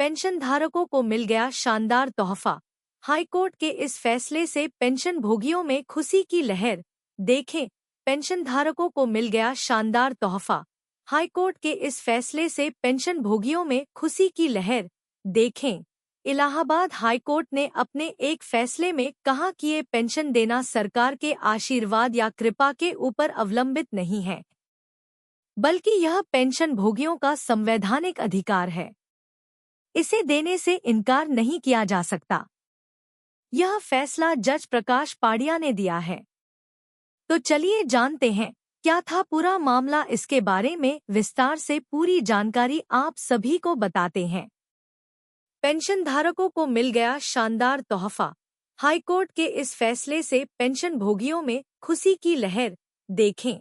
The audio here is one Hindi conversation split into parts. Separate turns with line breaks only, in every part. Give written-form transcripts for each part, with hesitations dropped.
पेंशनधारकों को मिल गया शानदार तोहफा। हाईकोर्ट के इस फैसले से पेंशन भोगियों में खुशी की लहर। देखें, पेंशनधारकों को मिल गया शानदार तोहफा। हाईकोर्ट के इस फैसले से पेंशन भोगियों में खुशी की लहर। देखें, इलाहाबाद हाईकोर्ट ने अपने एक फैसले में कहा कि ये पेंशन देना सरकार के आशीर्वाद या कृपा के ऊपर अवलंबित नहीं है, बल्कि यह पेंशन भोगियों का संवैधानिक अधिकार है। इसे देने से इनकार नहीं किया जा सकता। यह फैसला जज प्रकाश पाड़िया ने दिया है। तो चलिए जानते हैं क्या था पूरा मामला। इसके बारे में विस्तार से पूरी जानकारी आप सभी को बताते हैं। पेंशनधारकों को मिल गया शानदार तोहफा। हाईकोर्ट के इस फैसले से पेंशन भोगियों में खुशी की लहर। देखें,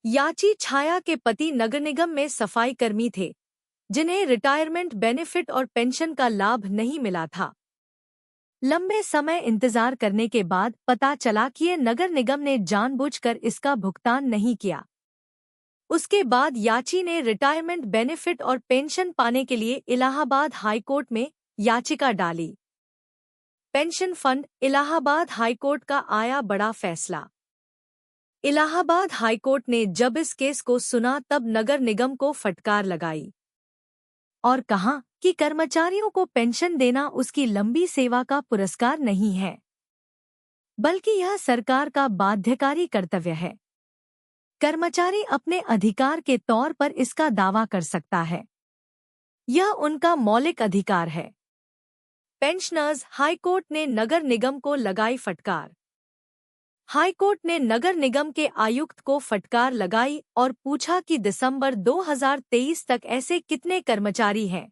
याची छाया के पति नगर निगम में सफाई कर्मी थे, जिन्हें रिटायरमेंट बेनिफिट और पेंशन का लाभ नहीं मिला था। लंबे समय इंतजार करने के बाद पता चला कि ये नगर निगम ने जानबूझकर इसका भुगतान नहीं किया। उसके बाद याची ने रिटायरमेंट बेनिफिट और पेंशन पाने के लिए इलाहाबाद हाईकोर्ट में याचिका डाली। Pension fund. इलाहाबाद हाईकोर्ट का आया बड़ा फैसला। इलाहाबाद हाईकोर्ट ने जब इस केस को सुना तब नगर निगम को फटकार लगाई और कहा कि कर्मचारियों को पेंशन देना उसकी लंबी सेवा का पुरस्कार नहीं है, बल्कि यह सरकार का बाध्यकारी कर्तव्य है। कर्मचारी अपने अधिकार के तौर पर इसका दावा कर सकता है। यह उनका मौलिक अधिकार है। पेंशनर्स। हाईकोर्ट ने नगर निगम को लगाई फटकार। हाईकोर्ट ने नगर निगम के आयुक्त को फटकार लगाई और पूछा कि दिसंबर 2023 तक ऐसे कितने कर्मचारी हैं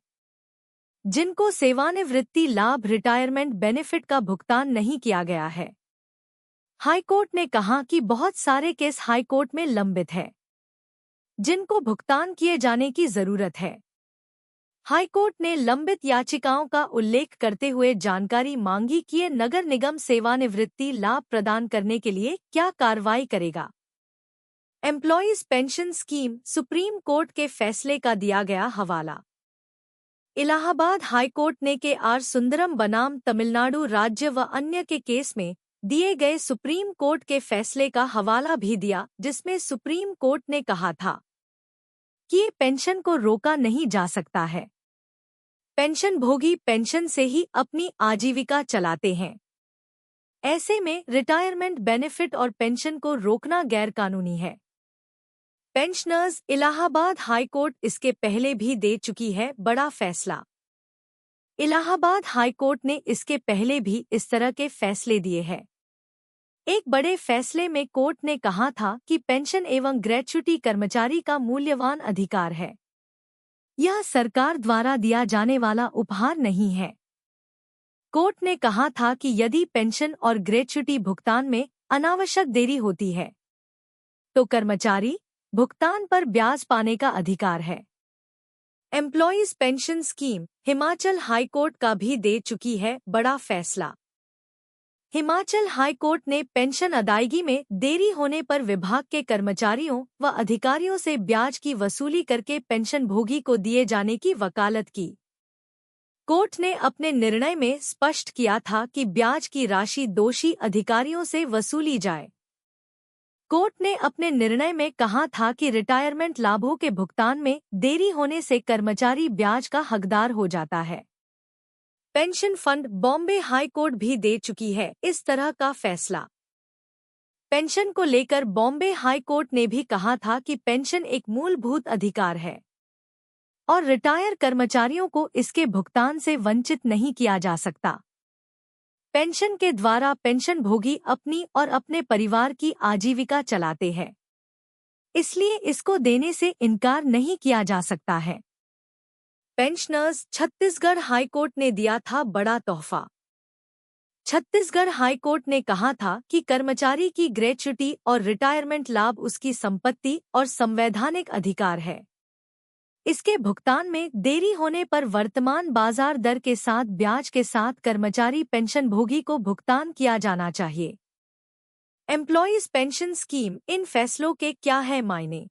जिनको सेवानिवृत्ति लाभ रिटायरमेंट बेनिफिट का भुगतान नहीं किया गया है। हाईकोर्ट ने कहा कि बहुत सारे केस हाईकोर्ट में लंबित हैं, जिनको भुगतान किए जाने की जरूरत है। हाईकोर्ट ने लंबित याचिकाओं का उल्लेख करते हुए जानकारी मांगी कि ये नगर निगम सेवानिवृत्ति लाभ प्रदान करने के लिए क्या कार्रवाई करेगा। Employees pension scheme. Supreme court के फैसले का दिया गया हवाला। इलाहाबाद हाईकोर्ट ने के.आर. सुंदरम बनाम तमिलनाडु राज्य व अन्य के केस में दिए गए सुप्रीम कोर्ट के फैसले का हवाला भी दिया, जिसमें सुप्रीम कोर्ट ने कहा था कि ये पेंशन को रोका नहीं जा सकता है। पेंशन भोगी पेंशन से ही अपनी आजीविका चलाते हैं। ऐसे में रिटायरमेंट बेनिफिट और पेंशन को रोकना गैरकानूनी है। पेंशनर्स। इलाहाबाद हाईकोर्ट इसके पहले भी दे चुकी है बड़ा फैसला। इलाहाबाद हाईकोर्ट ने इसके पहले भी इस तरह के फैसले दिए हैं। एक बड़े फैसले में कोर्ट ने कहा था कि पेंशन एवं ग्रेच्युटी कर्मचारी का मूल्यवान अधिकार है। यह सरकार द्वारा दिया जाने वाला उपहार नहीं है। कोर्ट ने कहा था कि यदि पेंशन और ग्रेच्युटी भुगतान में अनावश्यक देरी होती है, तो कर्मचारी भुगतान पर ब्याज पाने का अधिकार है। Employees pension scheme. Himachal high court का भी दे चुकी है बड़ा फैसला। हिमाचल हाईकोर्ट ने पेंशन अदायगी में देरी होने पर विभाग के कर्मचारियों व अधिकारियों से ब्याज की वसूली करके पेंशन भोगी को दिए जाने की वकालत की। कोर्ट ने अपने निर्णय में स्पष्ट किया था कि ब्याज की राशि दोषी अधिकारियों से वसूली जाए। कोर्ट ने अपने निर्णय में कहा था कि रिटायरमेंट लाभों के भुगतान में देरी होने से कर्मचारी ब्याज का हकदार हो जाता है। Pension fund. बॉम्बे हाईकोर्ट भी दे चुकी है इस तरह का फैसला। पेंशन को लेकर बॉम्बे हाईकोर्ट ने भी कहा था कि पेंशन एक मूलभूत अधिकार है और रिटायर कर्मचारियों को इसके भुगतान से वंचित नहीं किया जा सकता। पेंशन के द्वारा पेंशन भोगी अपनी और अपने परिवार की आजीविका चलाते हैं, इसलिए इसको देने से इनकार नहीं किया जा सकता है। पेंशनर्स। छत्तीसगढ़ हाईकोर्ट ने दिया था बड़ा तोहफा। छत्तीसगढ़ हाईकोर्ट ने कहा था कि कर्मचारी की ग्रेच्युटी और रिटायरमेंट लाभ उसकी संपत्ति और संवैधानिक अधिकार है। इसके भुगतान में देरी होने पर वर्तमान बाजार दर के साथ ब्याज के साथ कर्मचारी पेंशन भोगी को भुगतान किया जाना चाहिए। Employees pension scheme. इन फैसलों के क्या है मायने?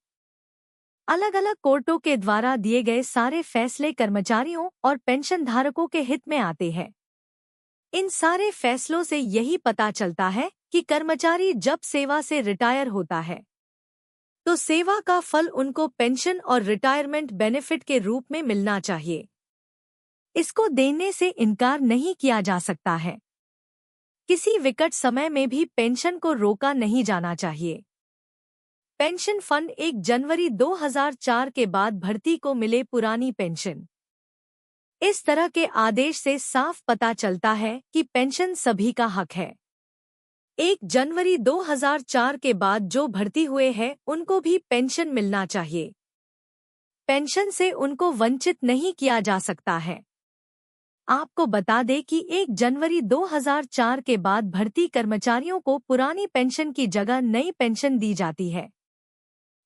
अलग अलग कोर्टों के द्वारा दिए गए सारे फैसले कर्मचारियों और पेंशनधारकों के हित में आते हैं। इन सारे फैसलों से यही पता चलता है कि कर्मचारी जब सेवा से रिटायर होता है तो सेवा का फल उनको पेंशन और रिटायरमेंट बेनिफिट के रूप में मिलना चाहिए। इसको देने से इनकार नहीं किया जा सकता है। किसी विकट समय में भी पेंशन को रोका नहीं जाना चाहिए। पेंशन फंड 1 जनवरी 2004 के बाद भर्ती को मिले पुरानी पेंशन। इस तरह के आदेश से साफ पता चलता है कि पेंशन सभी का हक है। 1 जनवरी 2004 के बाद जो भर्ती हुए हैं उनको भी पेंशन मिलना चाहिए। पेंशन से उनको वंचित नहीं किया जा सकता है। आपको बता दें कि 1 जनवरी 2004 के बाद भर्ती कर्मचारियों को पुरानी पेंशन की जगह नई पेंशन दी जाती है।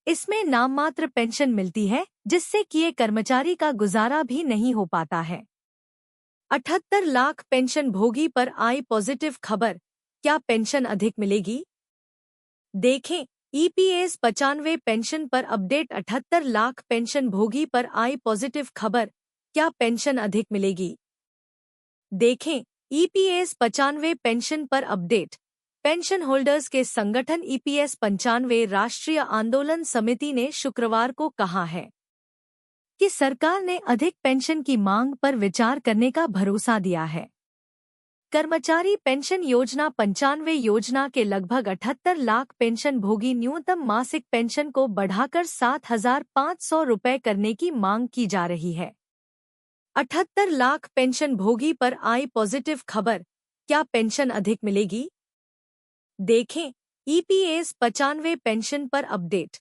इसमें नाममात्र पेंशन मिलती है जिससे कि ये कर्मचारी का गुजारा भी नहीं हो पाता है। 78 लाख पेंशन भोगी पर आई पॉजिटिव खबर, क्या पेंशन अधिक मिलेगी? देखें, ईपीएस 95 पेंशन पर अपडेट। 78 लाख पेंशन भोगी पर आई पॉजिटिव खबर, क्या पेंशन अधिक मिलेगी? देखें, ईपीएस 95 पेंशन पर अपडेट। पेंशन होल्डर्स के संगठन ईपीएस 95 राष्ट्रीय आंदोलन समिति ने शुक्रवार को कहा है कि सरकार ने अधिक पेंशन की मांग पर विचार करने का भरोसा दिया है। कर्मचारी पेंशन योजना 95 योजना के लगभग 78 लाख पेंशन भोगी न्यूनतम मासिक पेंशन को बढ़ाकर 7,500 रुपये करने की मांग की जा रही है। 78 लाख पेंशन भोगी पर आई पॉजिटिव खबर, क्या पेंशन अधिक मिलेगी? देखें, ईपीएस 95 पेंशन पर अपडेट।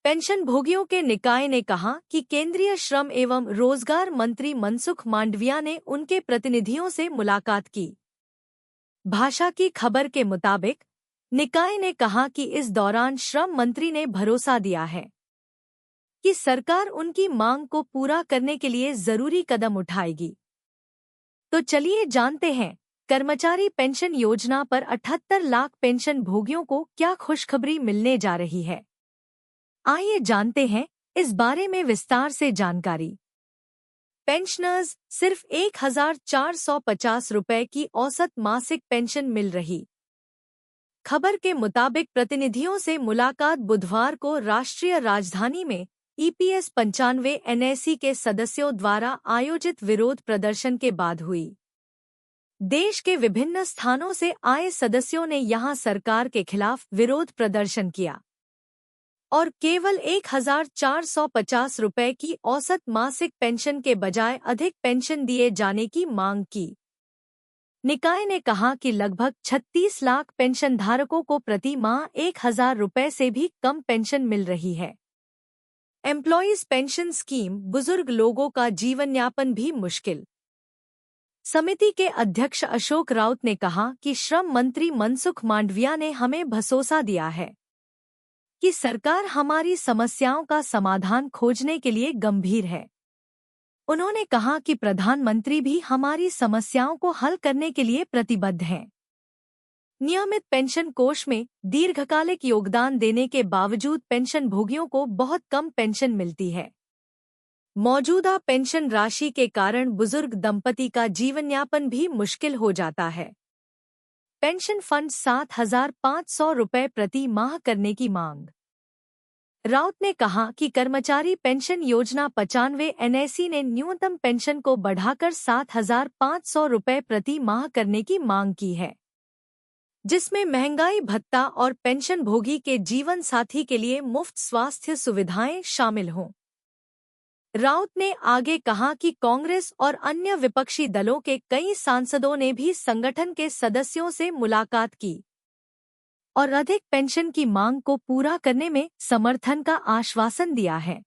पेंशन भोगियों के निकाय ने कहा कि केंद्रीय श्रम एवं रोजगार मंत्री मनसुख मांडविया ने उनके प्रतिनिधियों से मुलाकात की। भाषा की खबर के मुताबिक निकाय ने कहा कि इस दौरान श्रम मंत्री ने भरोसा दिया है कि सरकार उनकी मांग को पूरा करने के लिए जरूरी कदम उठाएगी। तो चलिए जानते हैं, कर्मचारी पेंशन योजना पर 78 लाख पेंशन भोगियों को क्या खुशखबरी मिलने जा रही है। आइए जानते हैं इस बारे में विस्तार से जानकारी। पेंशनर्स सिर्फ 1,450 रुपये की औसत मासिक पेंशन मिल रही। खबर के मुताबिक प्रतिनिधियों से मुलाकात बुधवार को राष्ट्रीय राजधानी में ईपीएस 95 एनएसी के सदस्यों द्वारा आयोजित विरोध प्रदर्शन के बाद हुई। देश के विभिन्न स्थानों से आए सदस्यों ने यहां सरकार के खिलाफ विरोध प्रदर्शन किया और केवल 1,450 रुपये की औसत मासिक पेंशन के बजाय अधिक पेंशन दिए जाने की मांग की। निकाय ने कहा कि लगभग 36 लाख पेंशनधारकों को प्रति माह 1,000 रुपये से भी कम पेंशन मिल रही है। एम्प्लॉयज पेंशन स्कीम, बुजुर्ग लोगों का जीवनयापन भी मुश्किल। समिति के अध्यक्ष अशोक राउत ने कहा कि श्रम मंत्री मनसुख मांडविया ने हमें भरोसा दिया है कि सरकार हमारी समस्याओं का समाधान खोजने के लिए गंभीर है। उन्होंने कहा कि प्रधानमंत्री भी हमारी समस्याओं को हल करने के लिए प्रतिबद्ध हैं। नियमित पेंशन कोष में दीर्घकालिक योगदान देने के बावजूद पेंशन भोगियों को बहुत कम पेंशन मिलती है। मौजूदा पेंशन राशि के कारण बुजुर्ग दंपति का जीवनयापन भी मुश्किल हो जाता है। पेंशन फंड 7,500 रुपये प्रति माह करने की मांग। राउत ने कहा कि कर्मचारी पेंशन योजना 95 एनएसी ने न्यूनतम पेंशन को बढ़ाकर 7,500 रुपये प्रति माह करने की मांग की है, जिसमें महंगाई भत्ता और पेंशन भोगी के जीवन साथी के लिए मुफ्त स्वास्थ्य सुविधाएं शामिल हों। राउत ने आगे कहा कि कांग्रेस और अन्य विपक्षी दलों के कई सांसदों ने भी संगठन के सदस्यों से मुलाकात की और अधिक पेंशन की मांग को पूरा करने में समर्थन का आश्वासन दिया है।